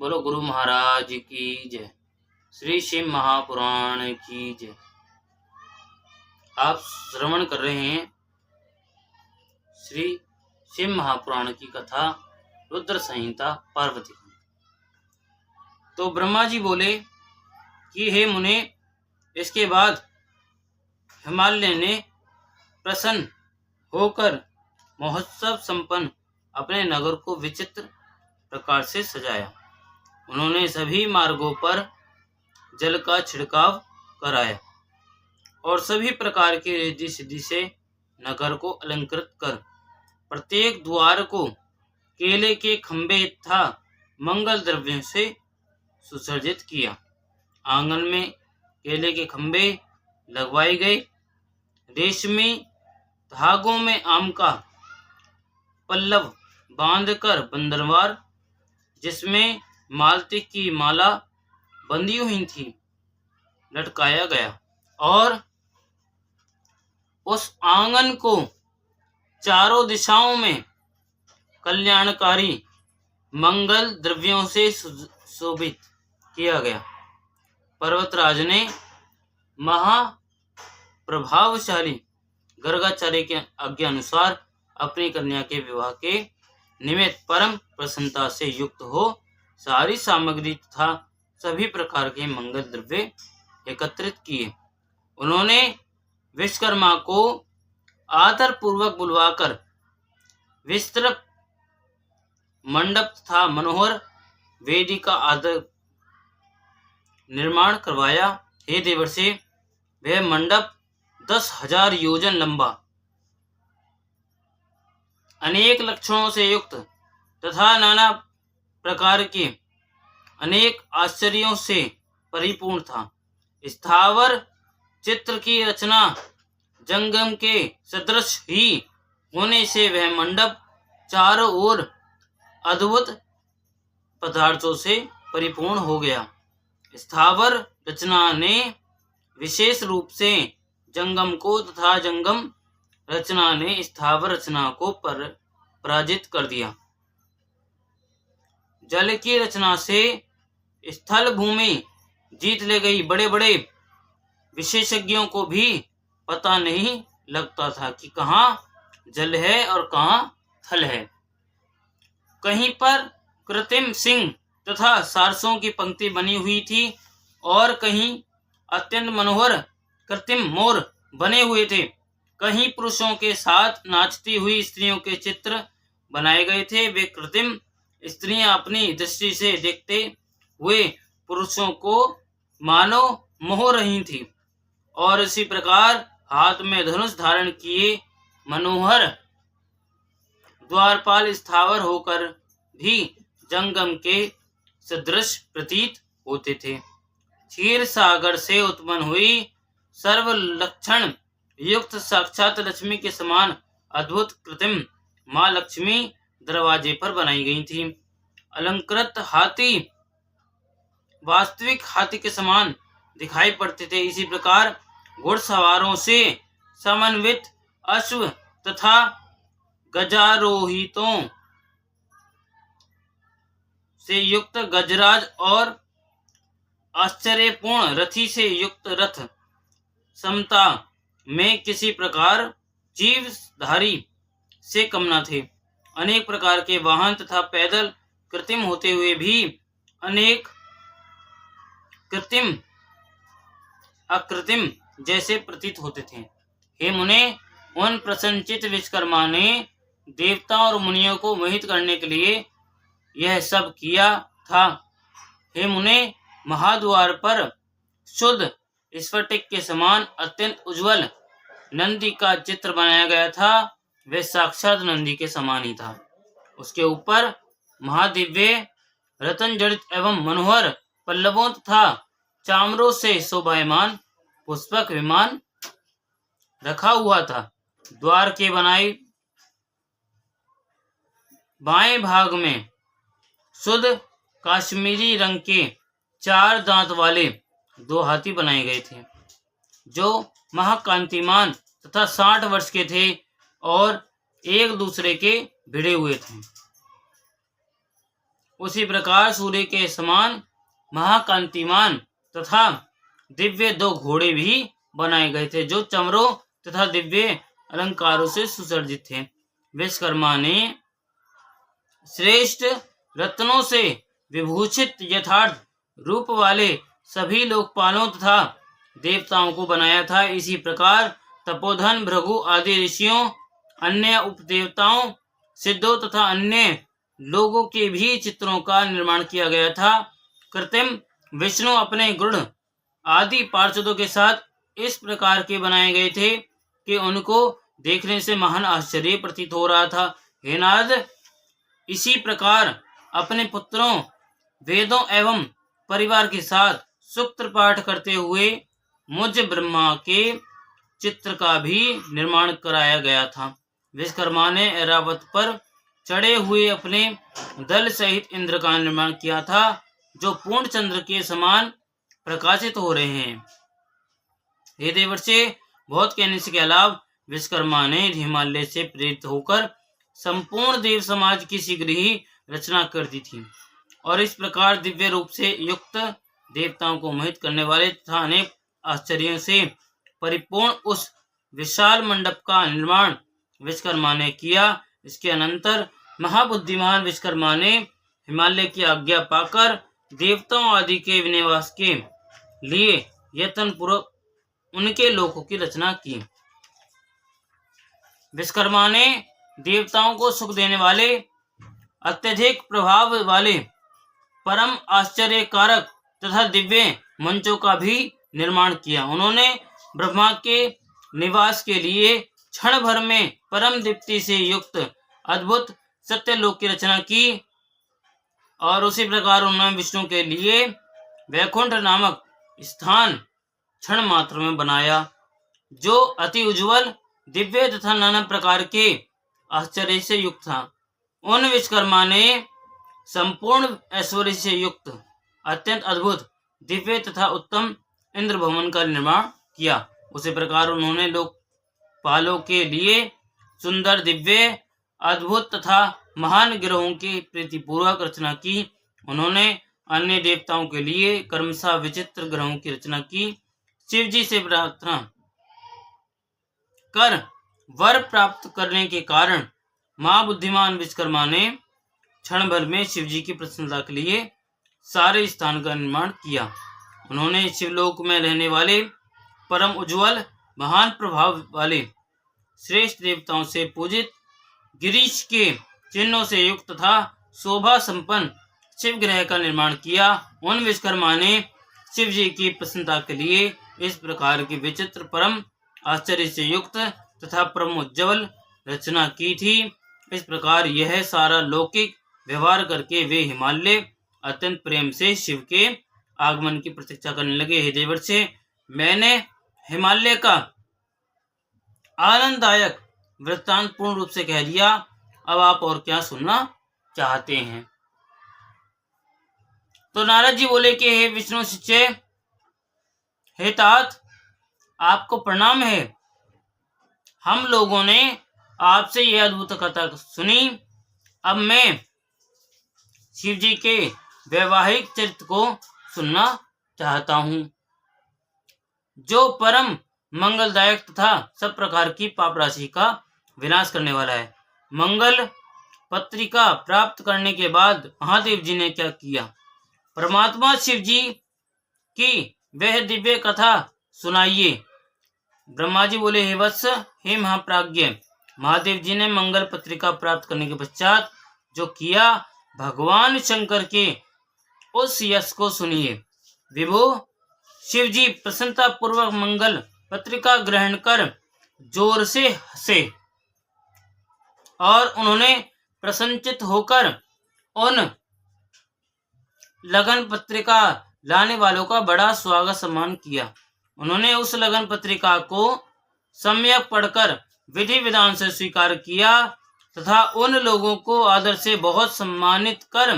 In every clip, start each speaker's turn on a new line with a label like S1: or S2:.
S1: बोलो गुरु महाराज की जय। श्री शिव महापुराण की जय। आप श्रवण कर रहे हैं श्री शिव महापुराण की कथा रुद्र संहिता पार्वती खंड। तो ब्रह्मा जी बोले कि हे मुने, इसके बाद हिमालय ने प्रसन्न होकर महोत्सव संपन्न अपने नगर को विचित्र प्रकार से सजाया। उन्होंने सभी मार्गों पर जल का छिड़काव कराया और सभी प्रकार के रिद्धि सिद्धि से नगर को अलंकृत कर प्रत्येक द्वार को केले के खंभे तथा मंगल द्रव्यों से सुसज्जित किया। आंगन में केले के खंभे लगवाए गए। रेशमी धागों में आम का पल्लव बांधकर बंदरवार, जिसमें मालती की माला बंधी हुई थी, लटकाया गया और उस आंगन को चारों दिशाओं में कल्याणकारी मंगल द्रव्यों से शोभित किया गया। पर्वतराज ने महाप्रभावशाली गर्गाचार्य के आज्ञा अनुसार अपनी कन्या के विवाह के निमित्त परम प्रसन्नता से युक्त हो सारी सामग्री तथा सभी प्रकार के मंगल द्रव्य एकत्रित किए। उन्होंने विश्वकर्मा को आदर पूर्वक बुलवाकर विस्तृत मंडप तथा मनोहर वेदी का आदर निर्माण करवाया। हे देवर्षि, वह मंडप 10,000 योजन लंबा, अनेक लक्षणों से युक्त तथा नाना प्रकार के अनेक आश्चर्यों से परिपूर्ण था। स्थावर चित्र की रचना जंगम के सदृश ही होने से वह मंडप चारों ओर अद्भुत पदार्थों से परिपूर्ण हो गया। स्थावर रचना ने विशेष रूप से जंगम को तथा जंगम रचना ने स्थावर रचना को पराजित कर दिया। जल की रचना से स्थल भूमि जीत ले गई। बड़े बड़े विशेषज्ञों को भी पता नहीं लगता था कि कहाँ जल है और कहाँ थल है। कहीं पर कृत्रिम सिंह तथा सारसों की पंक्ति बनी हुई थी और कहीं अत्यंत मनोहर कृत्रिम मोर बने हुए थे। कहीं पुरुषों के साथ नाचती हुई स्त्रियों के चित्र बनाए गए थे। वे कृत्रिम स्त्रियां अपनी दृष्टि से देखते हुए पुरुषों को मानो मोह रही थी और इसी प्रकार हाथ में धनुष धारण किए मनोहर द्वारपाल स्थावर होकर भी जंगम के सदृश प्रतीत होते थे। क्षीर सागर से उत्पन्न हुई सर्व लक्षण युक्त साक्षात लक्ष्मी के समान अद्भुत कृत्रिम माँ लक्ष्मी दरवाजे पर बनाई गई थी। अलंकृत हाथी वास्तविक हाथी के समान दिखाई पड़ते थे। इसी प्रकार घुड़सवारों से समन्वित अश्व तथा गजारोहितों से युक्त गजराज और आश्चर्यपूर्ण रथी से युक्त रथ समता में किसी प्रकार जीवधारी से कम न थे। अनेक प्रकार के वाहन तथा पैदल कृत्रिम होते हुए भी अनेक कृत्रिम अकृत्रिम जैसे प्रतीत होते थे। हे मुने, उन प्रसन्नचित्त विश्वकर्मा ने देवताओं और मुनियों को मोहित करने के लिए यह सब किया था। हे मुने, महाद्वार पर शुद्ध स्फटिक के समान अत्यंत उज्जवल नंदी का चित्र बनाया गया था। वह साक्षात नंदी के समान ही था। उसके ऊपर महादिव्य रतन जड़ित एवं मनोहर पल्लवों तथा चामरों से शोभायमान पुष्पक विमान रखा हुआ था। द्वार के बनाए बाएं भाग में शुद्ध काश्मीरी रंग के 4 दांत वाले 2 हाथी बनाए गए थे, जो महाकांतिमान तथा 60 वर्ष के थे और एक दूसरे के भिड़े हुए थे। उसी प्रकार सूर्य के समान महाकांतिमान तथा दिव्य 2 घोड़े भी बनाए गए थे, जो चमरों तथा दिव्य अलंकारों से सुसज्जित थे। विश्वकर्मा ने श्रेष्ठ रत्नों से विभूषित यथार्थ रूप वाले सभी लोकपालों तथा देवताओं को बनाया था। इसी प्रकार तपोधन, भृगु आदि ऋषियों, अन्य उपदेवताओं, सिद्धों तथा अन्य लोगों के भी चित्रों का निर्माण किया गया था। कृत्रिम विष्णु अपने गुण आदि पार्षदों के साथ इस प्रकार के बनाए गए थे कि उनको देखने से महान आश्चर्य प्रतीत हो रहा था। हे नारद, इसी प्रकार अपने पुत्रों, वेदों एवं परिवार के साथ सूक्त पाठ करते हुए मुझ ब्रह्मा के चित्र का भी निर्माण कराया गया था। विश्वकर्मा ने ऐरावत पर चढ़े हुए अपने दल सहित इंद्र का निर्माण किया था, जो पूर्ण चंद्र के समान प्रकाशित हो रहे हैं। हे देवर्षि, बहुत कहने से क्या लाभ। विश्वकर्मा ने हिमालय से प्रेरित होकर संपूर्ण देव समाज की शीघ्र ही रचना कर दी थी, और इस प्रकार दिव्य रूप से युक्त देवताओं को मोहित करने वाले तथा अनेक आश्चर्यों से परिपूर्ण उस विशाल मंडप का निर्माण विश्वकर्मा ने किया। इसके अनंतर महाबुद्धिमान विश्वकर्मा ने हिमालय की आज्ञा पाकर देवताओं आदि के निवास के लिए यत्न पूर्वक उनके लोकों की रचना की। विश्वकर्मा ने देवताओं को सुख देने वाले, अत्यधिक प्रभाव वाले, परम आश्चर्यकारक तथा दिव्य मंचों का भी निर्माण किया। उन्होंने ब्रह्मा के निवास के लिए क्षण भर में परम दीप्ति से युक्त अद्भुत सत्यलोक की रचना की, और उसी प्रकार उन्होंने विष्णु के लिए वैकुंठ नामक स्थान क्षण मात्र में बनाया, जो अति उज्जवल, दिव्य तथा नाना प्रकार के आश्चर्य से युक्त था। उन विश्वकर्मा ने संपूर्ण ऐश्वर्य से युक्त अत्यंत अद्भुत, दिव्य तथा उत्तम इंद्र भवन का निर्माण किया। उसी प्रकार उन्होंने लोकपालों के लिए सुंदर, दिव्य, अद्भुत तथा महान ग्रहों की प्रीतिपूर्वक रचना की। उन्होंने अन्य देवताओं के लिए क्रमशः विचित्र ग्रहों की रचना की। शिव जी से प्रार्थना कर वर प्राप्त करने के कारण महाबुद्धिमान विश्वकर्मा ने क्षण भर में शिव जी की प्रसन्नता के लिए सारे स्थान का निर्माण किया। उन्होंने शिवलोक में रहने वाले परम उज्ज्वल, महान प्रभाव वाले, श्रेष्ठ देवताओं से पूजित, गिरीश के चिन्हों से युक्त तथा शोभा संपन्न शिव ग्रह का निर्माण किया। उन विश्वकर्मा ने शिव जी की प्रसन्नता के लिए इस प्रकार की विचित्र, परम आश्चर्य से युक्त तथा परम उज्ज्वल रचना की थी। इस प्रकार यह सारा लौकिक व्यवहार करके वे हिमालय अत्यंत प्रेम से शिव के आगमन की प्रतीक्षा करने लगे। हे देवर्षि, मैंने हिमालय का आनंददायक वृत्तांत पूर्ण रूप से कह दिया। अब आप और क्या सुनना चाहते हैं? तो नारद जी बोले कि हे विष्णु शिष्य, हे तात, आपको प्रणाम है। हम लोगों ने आपसे यह अद्भुत कथा सुनी। अब मैं शिव जी के वैवाहिक चरित्र को सुनना चाहता हूँ, जो परम मंगलदायक तथा सब प्रकार की पाप राशि का विनाश करने वाला है। मंगल पत्रिका प्राप्त करने के बाद महादेव जी ने क्या किया? परमात्मा शिव जी की वह दिव्य कथा सुनाइए। ब्रह्मा जी बोले, हे वत्स, हे महाप्राज्ञ, महादेव जी ने मंगल पत्रिका प्राप्त करने के पश्चात जो किया, भगवान शंकर के उस यश को सुनिए। विभो, शिव जी प्रसन्नता पूर्वक मंगल पत्रिका ग्रहण कर जोर से हंसे, और उन्होंने प्रसन्नचित होकर उन लगन पत्रिका लाने वालों का बड़ा स्वागत सम्मान किया। उन्होंने उस लगन पत्रिका को सम्यक पढ़कर विधि विधान से स्वीकार किया तथा उन लोगों को आदर से बहुत सम्मानित कर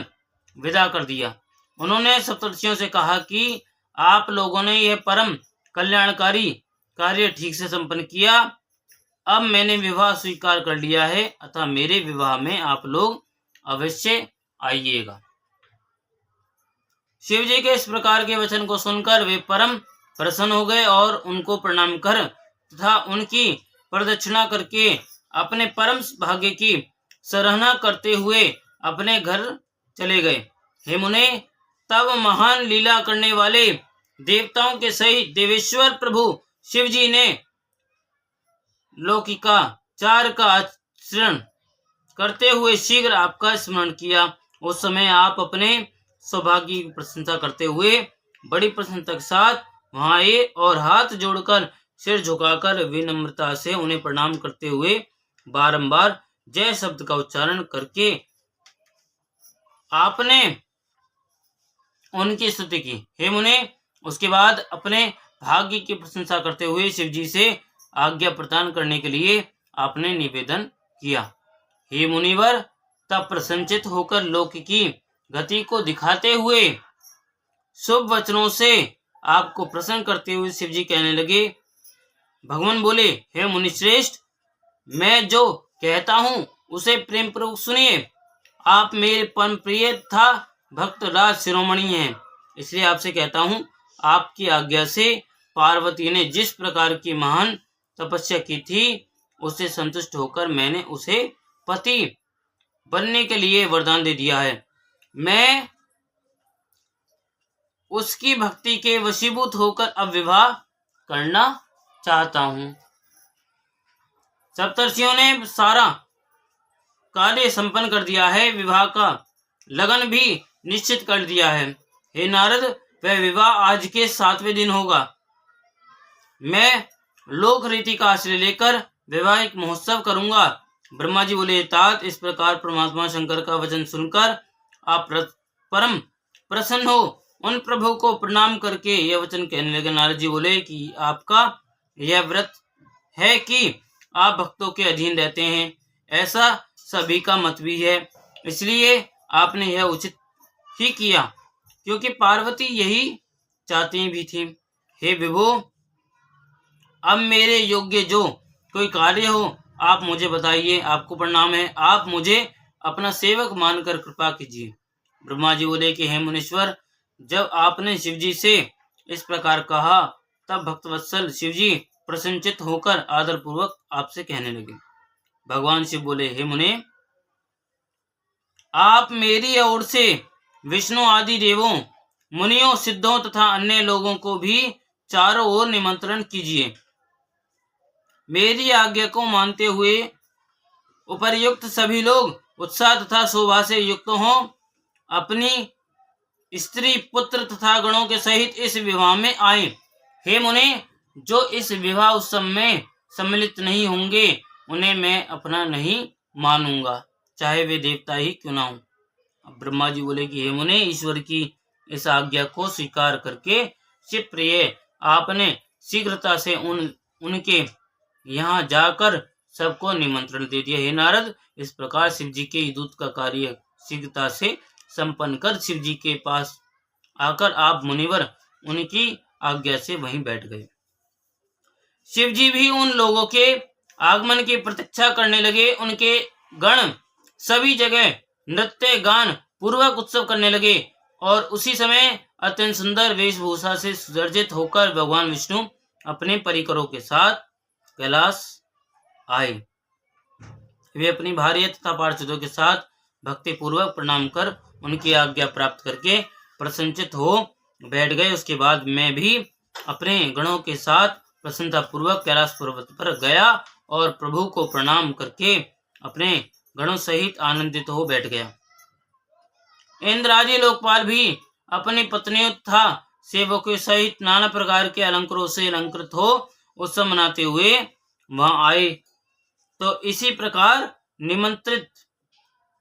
S1: विदा कर दिया। उन्होंने सप्तर्षियों से कहा कि आप लोगों ने यह परम कल्याणकारी कार्य ठीक से संपन्न किया। अब मैंने विवाह स्वीकार कर लिया है, अतः मेरे विवाह में आप लोग अवश्य आइएगा। शिव जी के इस प्रकार के वचन को सुनकर वे परम प्रसन्न हो गए और उनको प्रणाम कर तथा उनकी प्रदक्षिणा करके अपने परम भाग्य की सराहना करते हुए अपने घर चले गए। हे मुने, तब महान लीला करने वाले देवताओं के सहित देवेश्वर प्रभु शिव जी ने लौकिकाचार का आचरण करते हुए शीघ्र आपका स्मरण किया। उस समय आप अपने सौभाग्य की प्रशंसा करते हुए बड़ी प्रसन्नता के साथ वहां आए और हाथ जोड़कर सिर झुकाकर विनम्रता से उन्हें प्रणाम करते हुए बारंबार जय शब्द का उच्चारण करके आपने उनकी स्तुति की। हे मुने, उसके बाद अपने भाग्य की प्रशंसा करते हुए शिव जी से आज्ञा प्रदान करने के लिए आपने निवेदन किया। हे मुनिवर, तब प्रसन्नचित होकर लोक की गति को दिखाते हुए शुभ वचनों से आपको प्रसन्न करते हुए शिव जी कहने लगे। भगवान बोले, हे मुनिश्रेष्ठ, मैं जो कहता हूँ उसे प्रेम पूर्वक सुनिए। आप मेरे परम प्रिय तथा भक्त राज शिरोमणि हैं, इसलिए आपसे कहता हूँ, आपकी आज्ञा से पार्वती ने जिस प्रकार की महान तपस्या की थी उससे संतुष्ट होकर मैंने उसे पति बनने के लिए वरदान दे दिया है। मैं उसकी भक्ति के वशीभूत होकर अब विवाह करना चाहता हूँ। सप्तर्षियों ने सारा कार्य संपन्न कर दिया है, विवाह का लगन भी निश्चित कर दिया है। हे नारद, वह विवाह आज के 7वें दिन होगा। मैं लोक रीति का आश्रय लेकर वैवाहिक महोत्सव करूंगा। ब्रह्मा जी बोले, तात इस प्रकार परमात्मा शंकर का वचन सुनकर आप परम प्रसन्न हो उन प्रभु को प्रणाम करके यह वचन कहने लगे। नारद जी बोले कि आपका यह व्रत है कि आप भक्तों के अधीन रहते हैं, ऐसा सभी का मत भी है, इसलिए आपने यह उचित ही किया, क्योंकि पार्वती यही चाहती भी थी। हे विभो, अब मेरे योग्य जो कोई कार्य हो आप मुझे बताइए। आपको प्रणाम है, आप मुझे अपना सेवक मानकर कृपा कीजिए। ब्रह्मा जी बोले कि हे मुनीश्वर, जब आपने शिव जी से इस प्रकार कहा तब भक्तवत्सल शिव जी प्रसन्नचित होकर आदर पूर्वक आपसे कहने लगे। भगवान शिव बोले, हे मुने, आप मेरी ओर से विष्णु आदि देवों, मुनियों, सिद्धों तथा अन्य लोगों को भी चारों ओर निमंत्रण कीजिए। मेरी आज्ञा को मानते हुए उपर्युक्त सभी लोग उत्साह तथा शोभा से युक्त हों, अपनी स्त्री, पुत्र तथा गणों के सहित इस विवाह में आए। हे मुने, जो इस विवाह उत्सव में सम्मिलित नहीं होंगे उन्हें मैं अपना नहीं मानूंगा, चाहे वे देवता ही क्यों ना हो। अब ब्रह्मा जी बोले कि हे मुने, ईश्वर की इस आज्ञा को स्वीकार करके शिव प्रिय आपने शीघ्रता से उनके यहाँ जाकर सबको निमंत्रण दे दिया। हे नारद, इस प्रकार शिव जी के दूत का कार्य शीघ्रता से संपन्न कर शिव जी के पास आकर आप मुनिवर उनकी आज्ञा से वहीं बैठ गए। शिव जी भी उन लोगों के आगमन की प्रतीक्षा करने लगे। उनके गण सभी जगह नृत्य गान पूर्वक उत्सव करने लगे और उसी समय अत्यंत सुंदर वेशभूषा से सुसज्जित होकर भगवान विष्णु अपने परिकरों के साथ कैलाश आए। वे अपनी भार्या तथा पार्षदों के साथ भक्ति पूर्वक प्रणाम कर उनकी आज्ञा प्राप्त करके प्रसन्नचित हो बैठ गए। उसके बाद मैं भी अपने गणों के साथ प्रसन्नता पूर्वक कैलाश पर्वत पर गया और प्रभु को प्रणाम करके अपने गणों सहित आनंदित हो बैठ गया। इंद्र आदि लोकपाल भी अपनी पत्नियों तथा सेवकों सहित नाना प्रकार के अलंकारों से अलंकृत हो उत्सव मनाते हुए वहां आए। तो इसी प्रकार निमंत्रित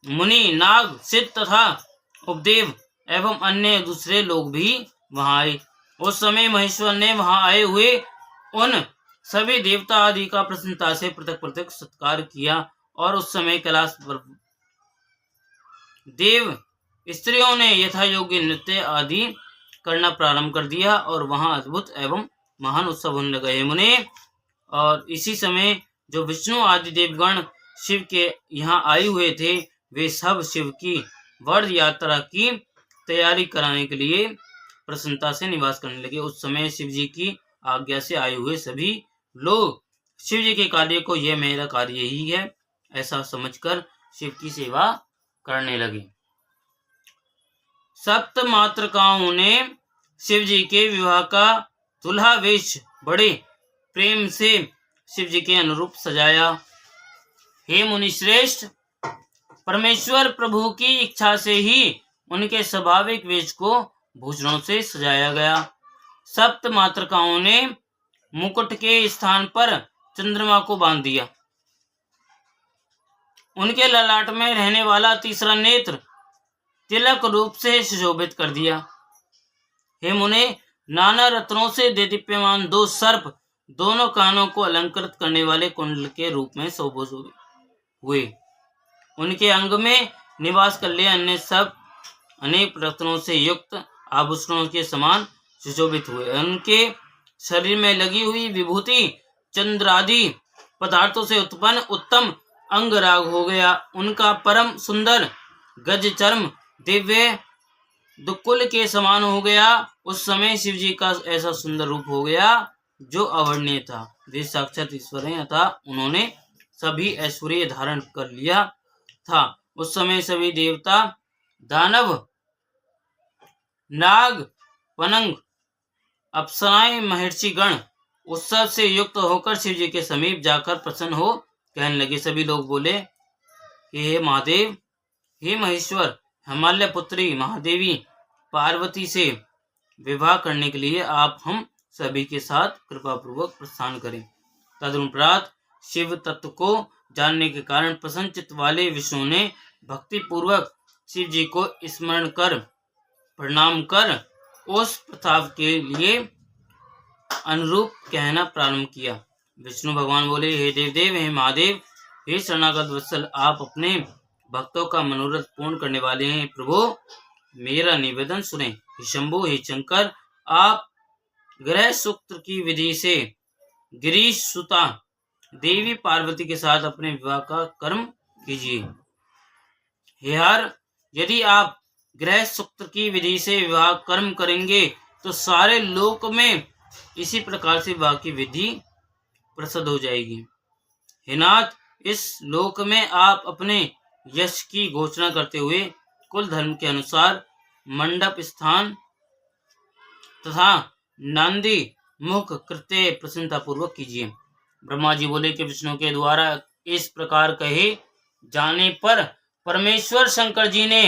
S1: मुनि, नाग, सिद्ध तथा उपदेव एवं अन्य दूसरे लोग भी वहां आए। उस समय महेश्वर ने वहां आए हुए उन सभी देवता आदि का प्रसन्नता से पृथक पृथक सत्कार किया और उस समय कैलाश पर देव स्त्रियों ने यथा योग्य नृत्य आदि करना प्रारंभ कर दिया और वहां अद्भुत एवं महान उत्सव होने लगा। हे मुने, और इसी समय जो विष्णु आदि देवगण शिव के यहाँ आए हुए थे वे सब शिव की वर्ध यात्रा की तैयारी कराने के लिए प्रसन्नता से निवास करने लगे। उस समय शिव जी की आज्ञा से आए हुए सभी लोग शिव जी के कार्य को यह मेरा कार्य ही है ऐसा समझकर शिव की सेवा करने लगे। सप्त मातृकाओं ने शिव जी के विवाह का दूल्हा वेश बड़े प्रेम से शिव जी के अनुरूप सजाया। हे मुनि श्रेष्ठ, परमेश्वर प्रभु की इच्छा से ही उनके स्वाभाविक वेश को भूषणों से सजाया गया। सप्त मातृकाओं ने मुकुट के स्थान पर चंद्रमा को बांध दिया। उनके ललाट में रहने वाला तीसरा नेत्र तिलक रूप से सुशोभित कर दिया। हे मुने, नाना रत्नों से देदीप्यमान दो सर्प दोनों कानों को अलंकृत करने वाले कुंडल के रूप में शोभित हुए। उनके अंग में निवास कर ले अन्य सब अनेक रत्नों से युक्त आभूषणों के समान सुशोभित हुए। उनके शरीर में लगी हुई विभूति चंद्र आदि पदार्थों से उत्पन्न उत्तम अंगराग हो गया। उनका परम सुंदर गज चर्म दिव्य दुकुल के समान हो गया। उस समय शिव जी का ऐसा सुंदर रूप हो गया जो अवर्णनीय था। वे साक्षात ईश्वर हैं अतः उन्होंने सभी ऐश्वर्य धारण कर लिया था। उस समय सभी देवता, दानव, नाग, पनंग, अप्सराएं, महर्षि गण उत्सव से युक्त होकर शिव जी के समीप जाकर प्रसन्न हो कहने लगे। सभी लोग बोले, हे महादेव, हे महेश्वर, हिमालय पुत्री महादेवी पार्वती से विवाह करने के लिए आप हम सभी के साथ कृपा पूर्वक प्रस्थान करें। तदनुपरांत शिव तत्व को जानने के कारण प्रसन्नचित्त वाले विष्णु ने भक्ति पूर्वक शिव जी को स्मरण कर प्रणाम कर उस प्रस्ताव के लिए अनुरूप कहना प्रारंभ किया। विष्णु भगवान बोले, हे देवदेव, हे महादेव, हे शरणागत वत्सल, आप अपने भक्तों का मनोरथ पूर्ण करने वाले हैं। प्रभु, मेरा निवेदन सुने। हे शंभु, हे शंकर, आप ग्रह सूत्र की विधि से गिरीश सुता देवी पार्वती के साथ अपने विवाह का कर्म कीजिए। हे हर, यदि आप ग्रह सूत्र की विधि से विवाह कर्म करेंगे तो सारे लोक में इसी प्रकार से विवाह की विधि प्रसिद्ध हो जाएगी। हे नाथ, इस लोक में आप अपने यश की घोषणा करते हुए कुल धर्म के अनुसार मंडप स्थान तथा नांदी मुख कृत्य प्रसन्नता पूर्वक कीजिए। ब्रह्मा जी बोले कि विष्णु के द्वारा इस प्रकार कहे जाने पर परमेश्वर शंकर जी ने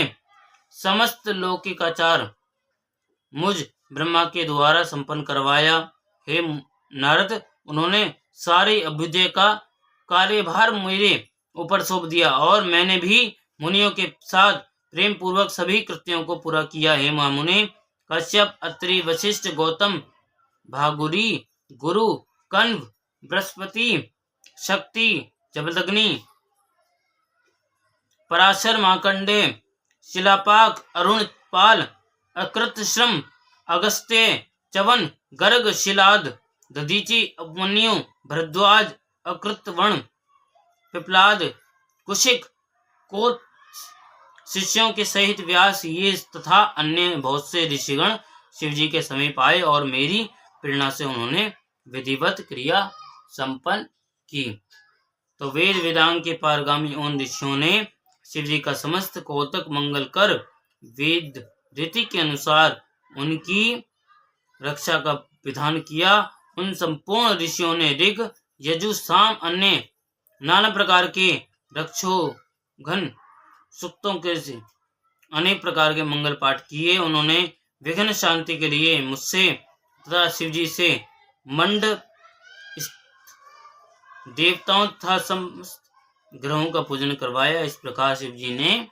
S1: समस्त लौकिकाचार मुझ ब्रह्मा के द्वारा संपन्न करवाया। हे नारद, उन्होंने सारी अभ्युदय का कार्यभार मेरे ऊपर सौंप दिया और मैंने भी मुनियों के साथ प्रेम पूर्वक सभी कृत्यों को पूरा किया। हे महामुने, कश्यप, अत्रि, वशिष्ठ, गौतम, भागुरी, गुरु, कण्व, बृहस्पति, शक्ति, जमदग्नि, पराशर, मार्कंडे, शिलापाक, अरुण पाल, अकृतश्रम, अगस्त्य, च्यवन, गर्ग, शिलाद, दधीचि, उपमन्यु, भरद्वाज, अकृतवर्ण, पिपलाद, कुशिक, कोत शिष्यों के सहित व्यास, ये तथा अन्य बहुत से ऋषिगण शिवजी के समीप आए और मेरी प्रेरणा से उन्होंने विधिवत क्रिया संपन्न की। तो वेद वेदांग के पारगामी उन ऋषियों ने शिवजी का समस्त कौतक मंगल कर वेद रीति के अनुसार उनकी रक्षा का विधान किया। उन संपूर्ण ऋषियों ने ऋग, यजु, साम अन्य नाना प्रकार के रक्षोघन सूक्तों के अनेक प्रकार के मंगल पाठ किए। उन्होंने विघ्न शांति के लिए मुझसे तथा शिवजी से मंड देवताओं तथा समस्त ग्रहों का पूजन करवाया। इस प्रकार शिवजी ने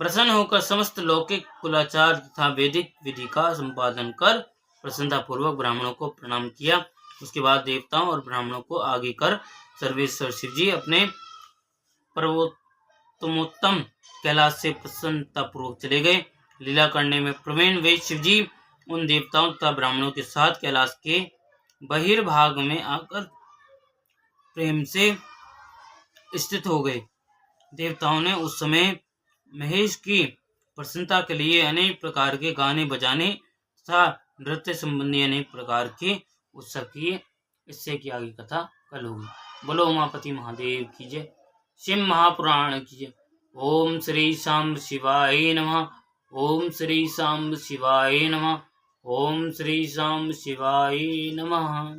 S1: प्रसन्न होकर समस्त लौकिक कुलाचार तथा वैदिक विधि का संपादन कर प्रसन्नता पूर्वक ब्राह्मणों को प्रणाम किया। उसके बाद देवताओं और ब्राह्मणों को आगे कर सर्वेश्वर शिवजी अपने पर्वतमोत्तम कैलाश से प्रसन्नता पूर्वक चले गए। लीला करने में प्रवीण वे शिवजी उन देवताओं तथा ब्राह्मणों के साथ कैलाश के बहिर्भाग में आकर प्रेम से स्थित हो गए। देवताओं ने उस समय महेश की प्रसन्नता के लिए अनेक प्रकार के गाने बजाने तथा नृत्य संबंधी अनेक प्रकार के उत्सव किए। इससे की आगे कथा कल होगी। बोलो उमापति महादेव की जय। शिव महापुराण की जय। ओम श्री सांब शिवाय नमः। ओम श्री सांब शिवाय नमः। ओम श्री सांब शिवाय नमः।